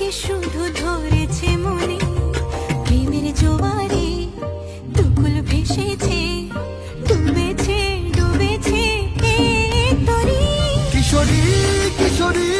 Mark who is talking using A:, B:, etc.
A: তোকে শুধু ধরেছে মনে, প্রেমের জোয়ারে দুকুল ভেসেছে, ডুবেছে ডুবেছে এই তরি।
B: কিশোরী কিশোরী